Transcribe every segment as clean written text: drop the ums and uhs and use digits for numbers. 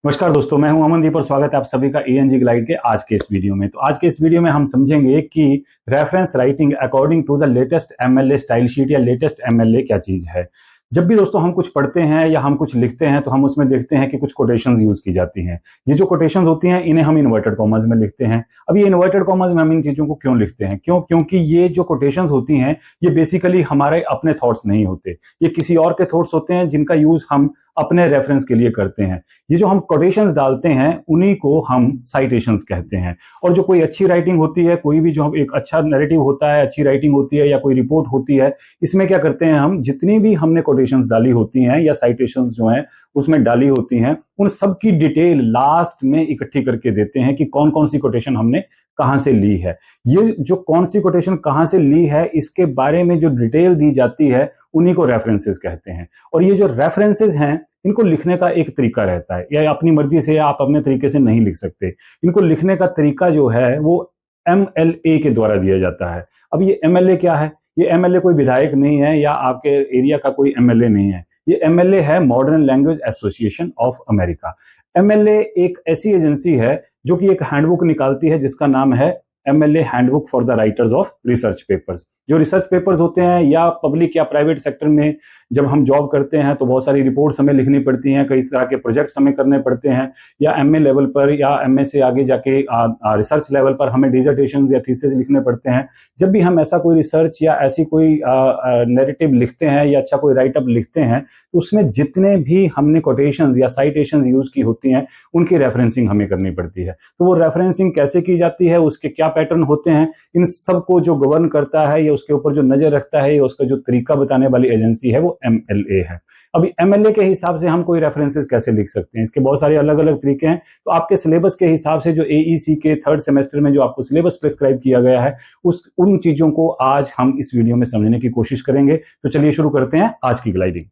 नमस्कार दोस्तों, मैं हूं अमनदीप और स्वागत है आप सभी का ENG ग्लाइड के आज के इस वीडियो में। तो आज के इस वीडियो में हम समझेंगे कि reference writing according to the latest MLA style sheet या लेटेस्ट MLA क्या चीज है। जब भी दोस्तों हम कुछ पढ़ते हैं या हम कुछ लिखते हैं तो हम उसमें देखते हैं कि कुछ कोटेशंस यूज की जाती हैं। ये जो कोटेशंस होती हैं इन्हें हम इन्वर्टेड कॉमास में लिखते हैं। अब ये इन्वर्टेड कॉमास में हम इन चीजों को क्यों लिखते हैं? क्योंकि ये जो कोटेशंस होती हैं ये बेसिकली हमारे अपने थॉट्स नहीं होते, ये किसी और के थॉट्स होते हैं जिनका यूज हम अपने रेफरेंस के लिए करते हैं। ये जो हम कोटेशंस डालते हैं उन्हीं को हम साइटेशंस कहते हैं। और जो कोई अच्छी राइटिंग होती है, कोई भी जो एक अच्छा नैरेटिव होता है, अच्छी राइटिंग होती है या कोई रिपोर्ट होती है, इसमें क्या करते हैं हम जितनी भी हमने कोटेशंस डाली होती हैं या साइटेशंस जो हैं उसमें डाली होती हैं उन सब की डिटेल लास्ट में इकट्ठी करके देते हैं कि कौन कौन सी कोटेशन हमने कहां से ली है। ये जो कौन सी कोटेशन कहां से ली है इसके बारे में जो डिटेल दी जाती है उन्हीं को रेफरेंसेस कहते हैं। और ये जो रेफरेंसेस हैं इनको लिखने का एक तरीका रहता है, या अपनी मर्जी से या आप अपने तरीके से नहीं लिख सकते। इनको लिखने का तरीका जो है वो MLA के द्वारा दिया जाता है। अब ये MLA क्या है? ये MLA कोई विधायक नहीं है या आपके एरिया का कोई MLA नहीं है। ये MLA है modern language association of America. MLA एक ऐसी एजेंसी है जो कि एक हैंडबुक निकालती है जिसका नाम है MLA handbook for the writers of research papers. जो रिसर्च पेपर्स होते हैं या पब्लिक या प्राइवेट सेक्टर में जब हम जॉब करते हैं तो बहुत सारी रिपोर्ट्स हमें लिखनी पड़ती हैं, कई तरह के प्रोजेक्ट्स हमें करने पड़ते हैं, या MA लेवल पर या MA से आगे जाके रिसर्च लेवल पर हमें डिसर्टेशन या थीसिस लिखने पड़ते हैं। जब भी हम ऐसा कोई रिसर्च या ऐसी कोई नैरेटिव लिखते हैं या अच्छा कोई राइटअप लिखते हैं तो उसमें जितने भी हमने कोटेशंस या साइटेशंस यूज की होती हैं उनकी रेफरेंसिंग हमें करनी पड़ती है। तो वो रेफरेंसिंग कैसे की जाती है, उसके क्या पैटर्न होते हैं, इन सबको जो गवर्न करता है या उसके ऊपर जो नजर रखता है या उसका जो तरीका बताने वाली एजेंसी है वो MLA है। अभी MLA के हिसाब से हम कोई रेफरेंसेस कैसे लिख सकते हैं, इसके बहुत सारे अलग अलग तरीके हैं। तो आपके सिलेबस के हिसाब से जो AEC के 3rd सेमेस्टर में जो आपको सिलेबस प्रिस्क्राइब किया गया है उन चीजों को आज हम इस वीडियो में समझने की कोशिश करेंगे। तो चलिए शुरू करते हैं आज की ग्लाइडिंग।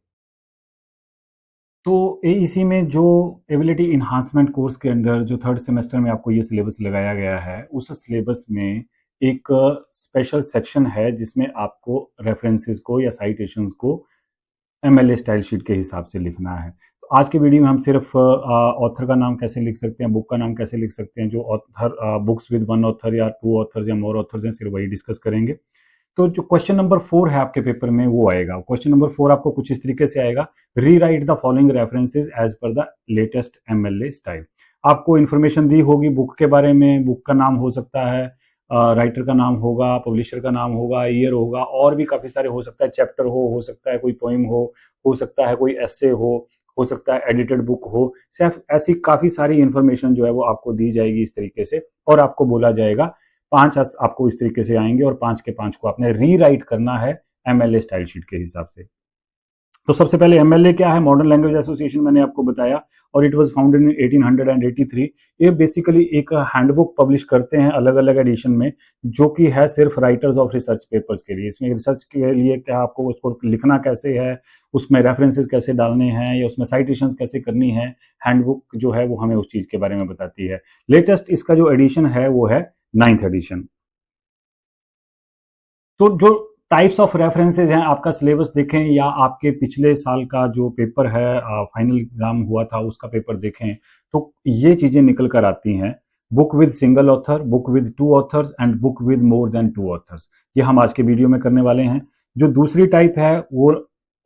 तो AEC में जो एबिलिटी इन्हांसमेंट कोर्स के अंडर जो 3rd सेमेस्टर में आपको ये सिलेबस लगाया गया है उस सिलेबस में एक स्पेशल सेक्शन है जिसमें आपको रेफरेंसेस को या साइटेशंस को MLA स्टाइल शीट के हिसाब से लिखना है। तो आज के वीडियो में हम सिर्फ ऑथर का नाम कैसे लिख सकते हैं, बुक का नाम कैसे लिख सकते हैं, जो ऑथर बुक्स विद 1 ऑथर या 2 ऑथर्स या मोर ऑथर्स हैं सिर्फ वही डिस्कस करेंगे। तो जो क्वेश्चन नंबर 4 है आपके पेपर में वो आएगा। क्वेश्चन नंबर 4 आपको कुछ इस तरीके से आएगा, rewrite the following references as per the latest MLA style. आपको इन्फॉर्मेशन दी होगी बुक के बारे में, बुक का नाम हो सकता है, राइटर का नाम होगा, पब्लिशर का नाम होगा, ईयर होगा, और भी काफी सारे हो सकता है, चैप्टर हो सकता है कोई पोइम हो सकता है कोई एसे हो सकता है एडिटेड बुक हो। सिर्फ ऐसी काफी सारी इंफॉर्मेशन जो है वो आपको दी जाएगी इस तरीके से, और आपको बोला जाएगा 5 आपको इस तरीके से आएंगे और 5 के 5 को आपने रीराइट करना है MLA स्टाइल शीट के हिसाब से। तो सबसे पहले MLA क्या है? मॉडर्न लैंग्वेज एसोसिएशन मैंने आपको बताया, और इट वाज फाउंडेड इन 1883। ये बेसिकली एक हैंडबुक पब्लिश करते हैं अलग अलग एडिशन में, जो कि है सिर्फ राइटर्स ऑफ रिसर्च पेपर्स के लिए। इसमें रिसर्च के लिए क्या आपको उसको लिखना कैसे है, उसमें रेफरेंसेस कैसे डालने हैं या उसमें साइटेशंस कैसे करनी है, हैंडबुक जो है वो हमें उस चीज के बारे में बताती है। लेटेस्ट इसका जो एडिशन है वो है 9th एडिशन। तो जो टाइप्स ऑफ रेफरेंसेज हैं, आपका सिलेबस देखें या आपके पिछले साल का जो पेपर है, फाइनल एग्जाम हुआ था उसका पेपर देखें, तो ये चीजें निकल कर आती हैं। Book with single author, book with 2 authors and book with more than 2 authors, ये हम आज के वीडियो में करने वाले हैं। जो दूसरी टाइप है वो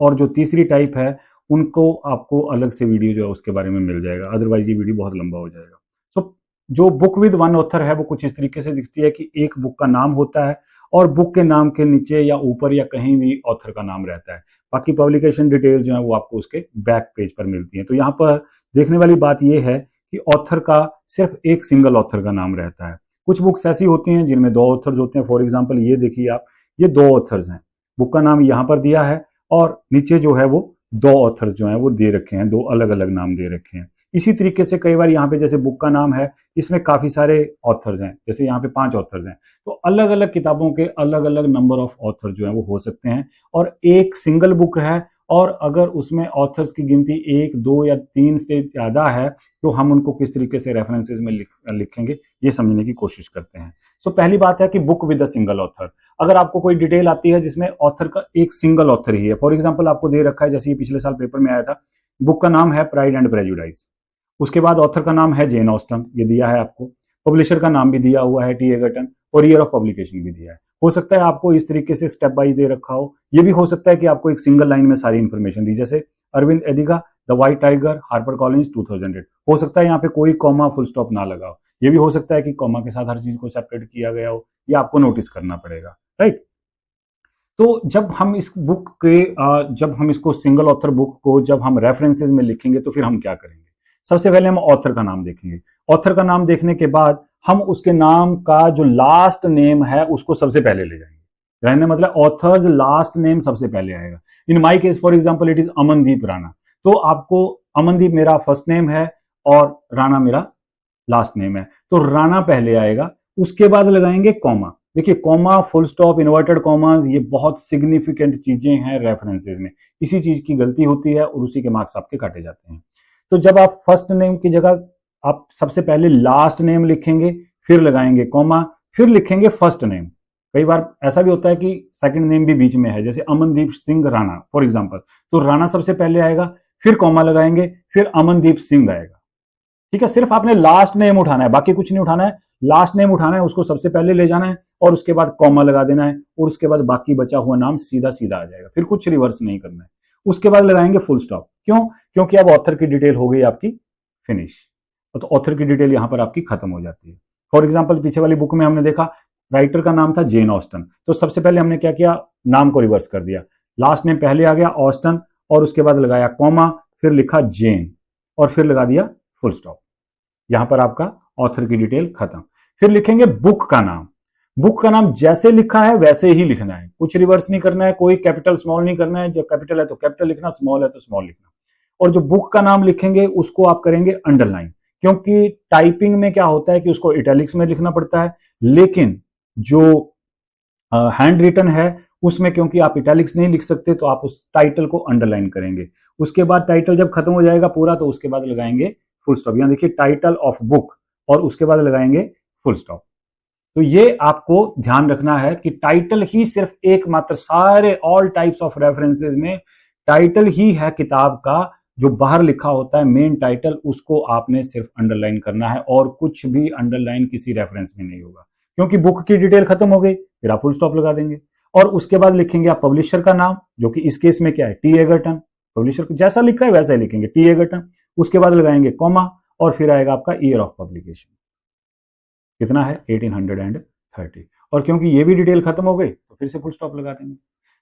और जो तीसरी टाइप है उनको आपको अलग से वीडियो जो है उसके बारे में मिल जाएगा, अदरवाइज ये वीडियो बहुत लंबा हो जाएगा। तो जो बुक विद 1 ऑथर है वो कुछ इस तरीके से दिखती है कि एक बुक का नाम होता है और बुक के नाम के नीचे या ऊपर या कहीं भी ऑथर का नाम रहता है। बाकी पब्लिकेशन डिटेल जो है वो आपको उसके बैक पेज पर मिलती है। तो यहाँ पर देखने वाली बात यह है कि ऑथर का सिर्फ एक सिंगल ऑथर का नाम रहता है। कुछ बुक्स ऐसी होती हैं जिनमें 2 ऑथर्स होते हैं। फॉर एग्जाम्पल ये देखिए आप, ये 2 ऑथर्स हैं, बुक का नाम यहाँ पर दिया है और नीचे जो है वो 2 ऑथर्स जो है वो दे रखे हैं, 2 अलग अलग नाम दे रखे हैं। इसी तरीके से कई बार यहाँ पे जैसे बुक का नाम है, इसमें काफी सारे ऑथर्स हैं, जैसे यहाँ पे 5 ऑथर्स हैं, तो अलग अलग किताबों के अलग अलग नंबर ऑफ ऑथर जो है वो हो सकते हैं। और एक सिंगल बुक है और अगर उसमें ऑथर्स की गिनती 1, 2 या 3 से ज्यादा है तो हम उनको किस तरीके से रेफरेंसेस में लिखेंगे ये समझने की कोशिश करते हैं। सो पहली बात है कि book with a single author. अगर आपको कोई डिटेल आती है जिसमें ऑथर का एक सिंगल ऑथर ही है, फॉर एग्जाम्पल आपको दे रखा है, जैसे ये पिछले साल पेपर में आया था, बुक का नाम है प्राइड एंड प्रेजुडाइज, उसके बाद ऑथर का नाम है जेन ऑस्टन, ये दिया है आपको। पब्लिशर का नाम भी दिया हुआ है टी एगर्टन, और ईयर ऑफ पब्लिकेशन भी दिया है। हो सकता है आपको इस तरीके से स्टेप वाइज दे रखा हो, ये भी हो सकता है कि आपको एक सिंगल लाइन में सारी इंफॉर्मेशन दी, जैसे Aravind Adiga the White Tiger Harper Collins 2008। हो सकता है यहाँ पे कोई कॉमा फुल स्टॉप ना लगा हो, ये भी हो सकता है कि कॉमा के साथ हर चीज को सेपरेट किया गया हो, ये आपको नोटिस करना पड़ेगा, राइट। तो जब हम इस बुक के जब हम इसको सिंगल ऑथर बुक को जब हम रेफरेंसेस में लिखेंगे तो फिर हम क्या करेंगे? सबसे पहले हम ऑथर का नाम देखेंगे। ऑथर का नाम देखने के बाद हम उसके नाम का जो लास्ट नेम है उसको सबसे पहले ले जाएंगे। रहने मतलब ऑथर्स लास्ट नेम सबसे पहले आएगा। In my case for example it is Amandeep Rana, तो आपको अमनदीप मेरा फर्स्ट नेम है और राणा मेरा लास्ट नेम है, तो राणा पहले आएगा, उसके बाद लगाएंगे कॉमा। देखिए comma, full stop, inverted commas, ये बहुत सिग्निफिकेंट चीजें हैं रेफरेंसेस में। इसी चीज की गलती होती है और उसी के मार्क्स आपके काटे जाते हैं। तो जब आप फर्स्ट नेम की जगह आप सबसे पहले लास्ट नेम लिखेंगे, फिर लगाएंगे कॉमा, फिर लिखेंगे फर्स्ट नेम। कई बार ऐसा भी होता है कि सेकंड नेम भी बीच में है, जैसे अमनदीप सिंह राणा फॉर एग्जांपल, तो राणा सबसे पहले आएगा, फिर कॉमा लगाएंगे, फिर अमनदीप सिंह आएगा। ठीक है, सिर्फ आपने लास्ट नेम उठाना है, बाकी कुछ नहीं उठाना है। लास्ट नेम उठाना है, उसको सबसे पहले ले जाना है और उसके बाद कॉमा लगा देना है, और उसके बाद बाकी बचा हुआ नाम सीधा सीधा आ जाएगा, फिर कुछ रिवर्स नहीं करना है। उसके बाद लगाएंगे फुल स्टॉप। क्यों? क्योंकि अब ऑथर की डिटेल हो गई आपकी फिनिश, तो ऑथर की डिटेल यहां पर आपकी खत्म हो जाती है। फॉर एग्जाम्पल पीछे वाली बुक में हमने देखा राइटर का नाम था जेन ऑस्टन, तो सबसे पहले हमने क्या किया, नाम को रिवर्स कर दिया। लास्ट नेम पहले आ गया ऑस्टन, और उसके बाद लगाया कॉमा, फिर लिखा जेन, और फिर लगा दिया फुल स्टॉप। यहां पर आपका ऑथर की डिटेल खत्म। फिर लिखेंगे बुक का नाम। बुक का नाम जैसे लिखा है वैसे ही लिखना है, कुछ रिवर्स नहीं करना है, कोई कैपिटल स्मॉल नहीं करना है। जो कैपिटल है तो कैपिटल लिखना, स्मॉल है तो स्मॉल लिखना। और जो बुक का नाम लिखेंगे उसको आप करेंगे अंडरलाइन, क्योंकि टाइपिंग में क्या होता है कि उसको इटैलिक्स में लिखना पड़ता है, लेकिन जो हैंड रिटन है उसमें क्योंकि आप इटैलिक्स नहीं लिख सकते, तो आप उस टाइटल को अंडरलाइन करेंगे। उसके बाद टाइटल जब खत्म हो जाएगा पूरा, तो उसके बाद लगाएंगे फुल स्टॉप। यहां देखिए टाइटल ऑफ बुक, और उसके बाद लगाएंगे फुल स्टॉप। तो ये आपको ध्यान रखना है कि टाइटल ही सिर्फ एकमात्र, सारे ऑल टाइप्स ऑफ रेफरेंसेस में टाइटल ही है किताब का, जो बाहर लिखा होता है मेन टाइटल, उसको आपने सिर्फ अंडरलाइन करना है, और कुछ भी अंडरलाइन किसी रेफरेंस में नहीं होगा, क्योंकि बुक की डिटेल खत्म हो गई, फिर आप फुल स्टॉप लगा देंगे। और उसके बाद लिखेंगे आप पब्लिशर का नाम, जो कि इस केस में क्या है, टी एगर्टन। पब्लिशर को जैसा लिखा है वैसा ही लिखेंगे, टी एगर्टन। उसके बाद लगाएंगे कॉमा, और फिर आएगा आपका ईयर ऑफ पब्लिकेशन, कितना है 1830। और क्योंकि ये भी डिटेल खत्म हो गई तो फिर से फुल स्टॉप लगा देंगे।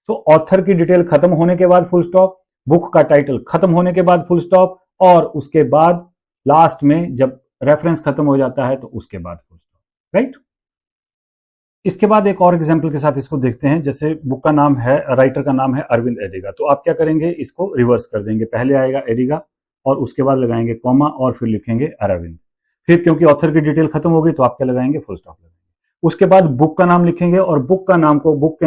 तो ऑथर की डिटेल खत्म होने के बाद फुल स्टॉप, बुक का टाइटल खत्म होने के बाद फुल स्टॉप, और उसके बाद लास्ट में जब रेफरेंस खत्म हो जाता है तो उसके बाद फुल स्टॉप, राइट। इसके बाद एक और एग्जांपल के साथ इसको देखते हैं। जैसे बुक का नाम है, राइटर का नाम है अरविंद एडिगा, तो आप क्या करेंगे, इसको रिवर्स कर देंगे। पहले आएगा एडिगा, और उसके बाद लगाएंगे कॉमा, और फिर लिखेंगे अरविंद। फिर क्योंकि ऑथर की डिटेल खत्म हो गई तो आप क्या लगाएंगे, फुल स्टॉप लगाएंगे। उसके बाद बुक का नाम लिखेंगे, और बुक के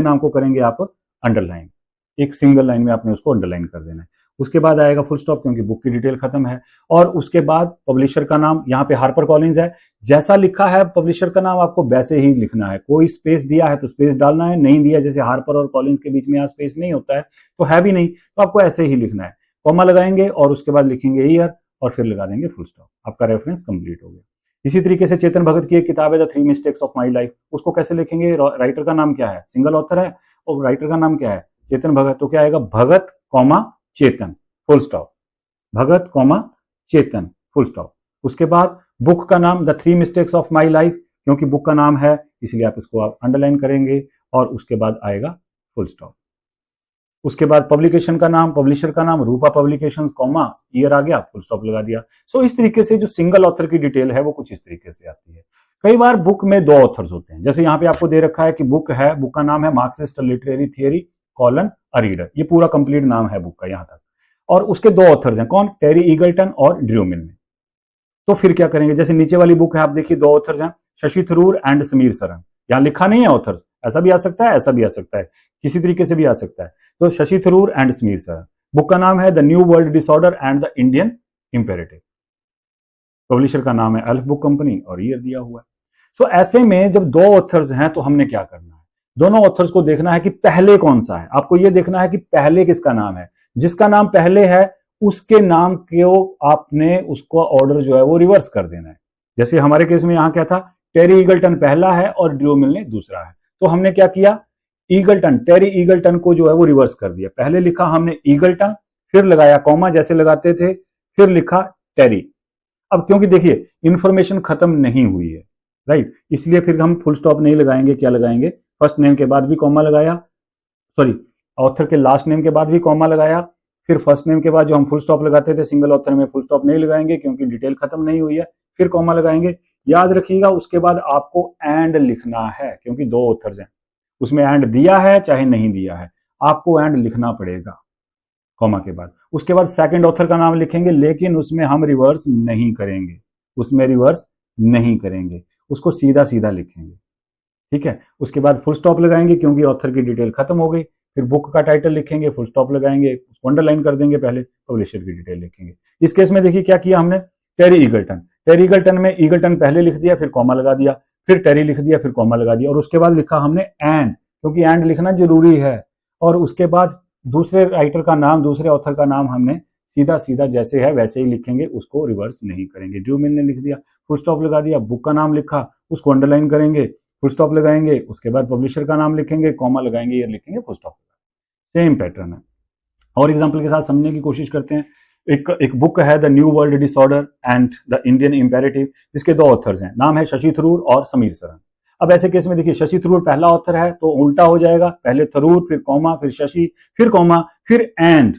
नाम को करेंगे आप अंडरलाइन, एक सिंगल लाइन में आपने उसको अंडरलाइन कर देना है। उसके बाद आएगा फुल स्टॉप, क्योंकि बुक की डिटेल खत्म है। और उसके बाद पब्लिशर का नाम, यहाँ पे हार्पर कॉलिंस है, जैसा लिखा है पब्लिशर का नाम आपको वैसे ही लिखना है। कोई स्पेस दिया है तो स्पेस डालना है, नहीं दिया, जैसे हार्पर और कॉलिंस के बीच में यहाँ स्पेस नहीं होता है तो है भी नहीं, तो आपको ऐसे ही लिखना है। कॉमा लगाएंगे और उसके बाद लिखेंगे ईयर, और फिर लगा देंगे फुल स्टॉप। आपका रेफरेंस कंप्लीट हो गया। इसी तरीके से चेतन भगत की एक किताब है the 3 mistakes of my life, उसको कैसे लिखेंगे, राइटर का नाम क्या है, सिंगल ऑथर है, और राइटर का नाम क्या है, चेतन भगत, तो क्या आएगा, भगत कॉमा चेतन फुल स्टॉप, भगत कॉमा चेतन फुल स्टॉप। उसके बाद बुक का नाम the 3 mistakes of my life, क्योंकि बुक का नाम है इसलिए आप इसको आप अंडरलाइन करेंगे, और उसके बाद आएगा फुल स्टॉप। उसके बाद पब्लिकेशन का नाम, पब्लिशर का नाम रूपा पब्लिकेशंस, कॉमा, ईयर आ गया, फुल स्टॉप लगा दिया। सो इस तरीके से जो सिंगल ऑथर की डिटेल है वो कुछ इस तरीके से आती है। कई बार बुक में 2 ऑथर्स होते हैं, जैसे यहाँ पे आपको दे रखा है कि बुक है, बुक का नाम है Marxist literary theory colon a reader, ये पूरा कंप्लीट नाम है बुक का यहाँ तक, और उसके 2 ऑथर्स हैं, कौन, टेरी ईगल्टन और ड्रू मिलने। तो फिर क्या करेंगे, जैसे नीचे वाली बुक है आप देखिए 2 ऑथर्स हैं, शशि थरूर एंड समीर सरन। यहाँ लिखा नहीं है ऑथर्स, ऐसा भी आ सकता है, ऐसा भी आ सकता है, किसी तरीके से भी आ सकता है। तो शशि थरूर एंड समीर सरन। बुक का नाम है the new world disorder and the Indian imperative. Publisher का नाम है अल्फ बुक कंपनी, और ईयर दिया हुआ है। तो ऐसे में जब 2 ऑथर्स हैं तो हमने क्या करना है, दोनों ऑथर्स को देखना है कि पहले कौन सा है। आपको यह देखना है कि पहले किसका नाम है, जिसका नाम पहले है उसके नाम को आपने उसको ऑर्डर जो है वो रिवर्स कर देना है। जैसे हमारे केस में यहां क्या था, टेरी ईगल्टन पहला है और ड्रू मिलने दूसरा है, तो हमने क्या किया, ईगल्टन, टेरी ईगल्टन को जो है वो रिवर्स कर दिया। पहले लिखा हमने ईगल्टन, फिर लगाया कॉमा जैसे लगाते थे, फिर लिखा टेरी। अब क्योंकि देखिए इंफॉर्मेशन खत्म नहीं हुई है, राइट, इसलिए फिर हम फुल स्टॉप नहीं लगाएंगे, क्या लगाएंगे, फर्स्ट नेम के बाद भी कॉमा लगाया, सॉरी, ऑथर के लास्ट नेम के बाद भी कॉमा लगाया, फिर फर्स्ट नेम के बाद जो हम फुल स्टॉप लगाते थे सिंगल ऑथर में फुल स्टॉप नहीं लगाएंगे क्योंकि डिटेल खत्म नहीं हुई है, फिर कॉमा लगाएंगे। याद रखिएगा उसके बाद आपको एंड लिखना है क्योंकि दो ऑथर्स हैं, उसमें एंड दिया है चाहे नहीं दिया है, आपको एंड लिखना पड़ेगा कॉमा के बाद। उसके बाद सेकंड ऑथर का नाम लिखेंगे, लेकिन उसमें हम रिवर्स नहीं करेंगे, उसमें रिवर्स नहीं करेंगे, उसको सीधा सीधा लिखेंगे, ठीक है। उसके बाद फुल स्टॉप लगाएंगे क्योंकि ऑथर की डिटेल खत्म हो गई, फिर बुक का टाइटल लिखेंगे, फुल स्टॉप लगाएंगे, उसको अंडरलाइन कर देंगे, पहले पब्लिशर की डिटेल लिखेंगे। इस केस में देखिए क्या किया हमने, टेरी ईगल्टन, टेरी ईगल्टन में ईगल्टन पहले लिख दिया, फिर कॉमा लगा दिया, फिर टेरी लिख दिया, फिर कॉमा लगा दिया, और उसके बाद लिखा हमने एंड, क्योंकि एंड लिखना जरूरी है। और उसके बाद दूसरे राइटर का नाम, दूसरे ऑथर का नाम हमने सीधा सीधा जैसे है वैसे ही लिखेंगे, उसको रिवर्स नहीं करेंगे। ड्रू मिल ने लिख दिया, फुल स्टॉप लगा दिया, बुक का नाम लिखा, उसको अंडरलाइन करेंगे, फुल स्टॉप लगाएंगे, उसके बाद पब्लिशर का नाम लिखेंगे, कॉमा लगाएंगे, ईयर लिखेंगे, फुल स्टॉप। सेम पैटर्न है। और एग्जांपल के साथ समझने की कोशिश करते हैं। एक बुक है the new world disorder and the Indian imperative, जिसके दो ऑथर्स हैं, नाम है शशि थरूर और समीर सरन। अब ऐसे केस में देखिए शशि थरूर पहला ऑथर है तो उल्टा हो जाएगा, पहले थरूर फिर कॉमा फिर शशि फिर कॉमा फिर एंड,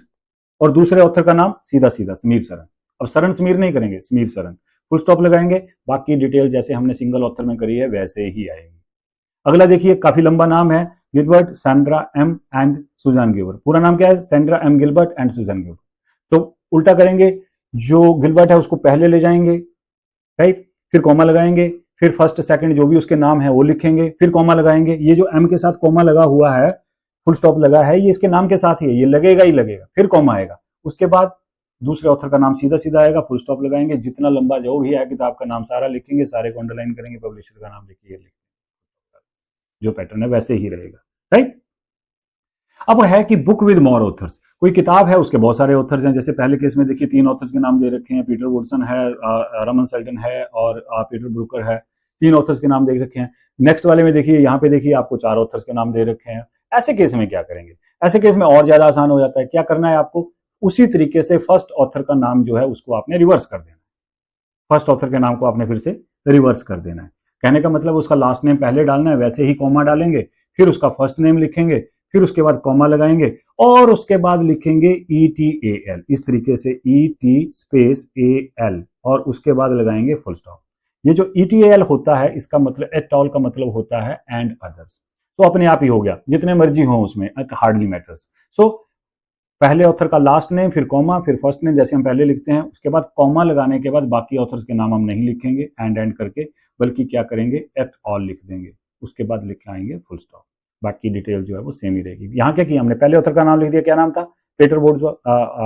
और दूसरे ऑथर का नाम सीधा सीधा समीर सरन। अब सरन समीर नहीं करेंगे, समीर सरन, फुल स्टॉप लगाएंगे, बाकी डिटेल जैसे हमने सिंगल ऑथर में करी है वैसे ही आएगी। अगला देखिए काफी लंबा नाम है, Gilbert, Sandra M and Susan Gilbert. पूरा नाम क्या है, Sandra M Gilbert and Susan Gilbert. तो उल्टा करेंगे, जो गिलबर्ट है उसको पहले ले जाएंगे, राइट, फिर कॉमा लगाएंगे, फिर फर्स्ट सेकंड जो भी उसके नाम है वो लिखेंगे, फिर कॉमा लगाएंगे। ये जो एम के साथ कॉमा लगा हुआ है, फुल स्टॉप लगा है, ये इसके नाम के साथ ही है, ये लगेगा ही लगेगा, फिर कॉमा आएगा, उसके बाद दूसरे ऑथर का नाम सीधा सीधा आएगा, फुल स्टॉप लगाएंगे, जितना लंबा जो भी है किताब का नाम सारा लिखेंगे, सारे को अंडरलाइन करेंगे, पब्लिशर का नाम लिखिए, जो पैटर्न है वैसे ही रहेगा, राइट। अब है कि बुक विद मोर ऑथर्स, कोई किताब है उसके बहुत सारे ऑथर्स हैं, जैसे पहले केस में देखिए 3 ऑथर्स के नाम दे रखे हैं, पीटर वुडसन है, रमन सेल्टन है और पीटर ब्रूकर है, 3 ऑथर्स के नाम दे रखे हैं। नेक्स्ट वाले में देखिए यहाँ पे देखिए आपको 4 ऑथर्स के नाम दे रखे हैं। ऐसे केस में क्या करेंगे, ऐसे केस में और ज्यादा आसान हो जाता है। क्या करना है आपको, उसी तरीके से फर्स्ट ऑथर का नाम जो है उसको आपने रिवर्स कर देना है, फर्स्ट ऑथर के नाम को आपने फिर से रिवर्स कर देना है। कहने का मतलब उसका लास्ट नेम पहले डालना है, वैसे ही कॉमा डालेंगे, फिर उसका फर्स्ट नेम लिखेंगे, फिर उसके बाद कॉमा लगाएंगे, और उसके बाद लिखेंगे ETAL, इस तरीके से ET स्पेस AL, और उसके बाद लगाएंगे फुल स्टॉप। ये जो ETAL होता है इसका मतलब, एट ऑल का मतलब होता है एंड अदर्स, तो अपने आप ही हो गया, जितने मर्जी हो उसमें, हार्डली मैटर्स। सो पहले ऑथर का लास्ट नेम, फिर कॉमा, फिर फर्स्ट नेम जैसे हम पहले लिखते हैं, उसके बाद कॉमा लगाने के बाद बाकी ऑथर्स के नाम हम नहीं लिखेंगे एंड करके, बल्कि क्या करेंगे, एट ऑल लिख देंगे, उसके बाद लिखाएंगे फुल स्टॉप, बाकी डिटेल जो है वो सेम ही रहेगी। यहाँ क्या किया हमने, पहले ऑथर का नाम लिख दिया, क्या नाम था, पीटर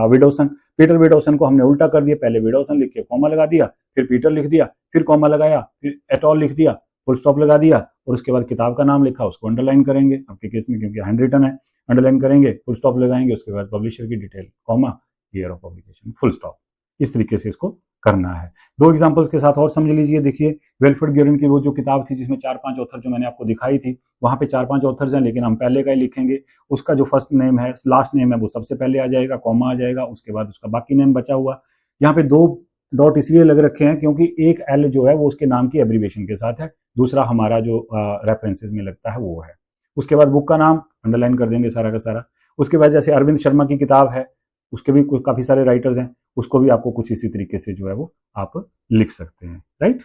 विडोसन, पीटर विडोसन को हमने उल्टा कर दिया, पहले विडोसन लिख के कॉमा लगा दिया, फिर पीटर लिख दिया, फिर कॉमा लगाया, फिर एट ऑल लिख दिया, फुल स्टॉप लगा दिया, और उसके बाद किताब का नाम लिखा, उसको अंडरलाइन करेंगे आपके केस में क्योंकि हैंड रिटन है, अंडरलाइन करेंगे, फुल स्टॉप लगाएंगे, उसके बाद पब्लिशर की detail, comma, year of publication, full stop. इस तरीके से इसको करना है। 2 एग्जांपल्स के साथ और समझ लीजिए। देखिए विल्फ्रेड गियरन की वो जो किताब थी जिसमें 4-5 ऑथर जो मैंने आपको दिखाई थी, वहां पे 4-5 ऑथर्स हैं, लेकिन हम पहले का ही लिखेंगे, उसका जो फर्स्ट नेम है, लास्ट नेम है, वो सबसे पहले आ जाएगा, कॉमा आ जाएगा, उसके बाद उसका बाकी नेम बचा हुआ। यहाँ पे 2 डॉट इसलिए लग रखे हैं क्योंकि एक एल जो है वो उसके नाम की एब्रीविएशन के साथ है, दूसरा हमारा जो रेफरेंसेज में लगता है वो है। उसके बाद बुक का नाम अंडरलाइन कर देंगे सारा का सारा। उसके बाद जैसे अरविंद शर्मा की किताब है, उसके भी काफी सारे राइटर्स हैं, उसको भी आपको कुछ इसी तरीके से जो है वो आप लिख सकते हैं, राइट।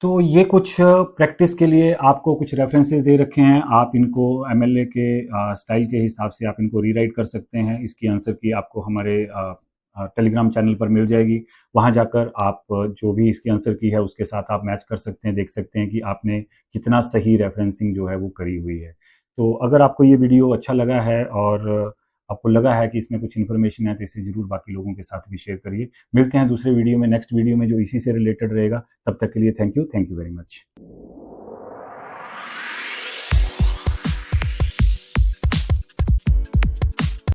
तो ये कुछ प्रैक्टिस के लिए आपको कुछ रेफरेंसेस दे रखे हैं, आप इनको एमएलए के स्टाइल के हिसाब से आप इनको रीराइट कर सकते हैं। इसकी आंसर की आपको हमारे टेलीग्राम चैनल पर मिल जाएगी, वहां जाकर आप जो भी इसकी आंसर की है उसके साथ आप मैच कर सकते हैं, देख सकते हैं कि आपने कितना सही रेफरेंसिंग जो है वो करी हुई है। तो अगर आपको ये वीडियो अच्छा लगा है और आपको लगा है कि इसमें कुछ इन्फॉर्मेशन है तो इसे जरूर बाकी लोगों के साथ भी शेयर करिए। मिलते हैं दूसरे वीडियो में, नेक्स्ट वीडियो में जो इसी से रिलेटेड रहेगा। तब तक के लिए थैंक यू वेरी मच।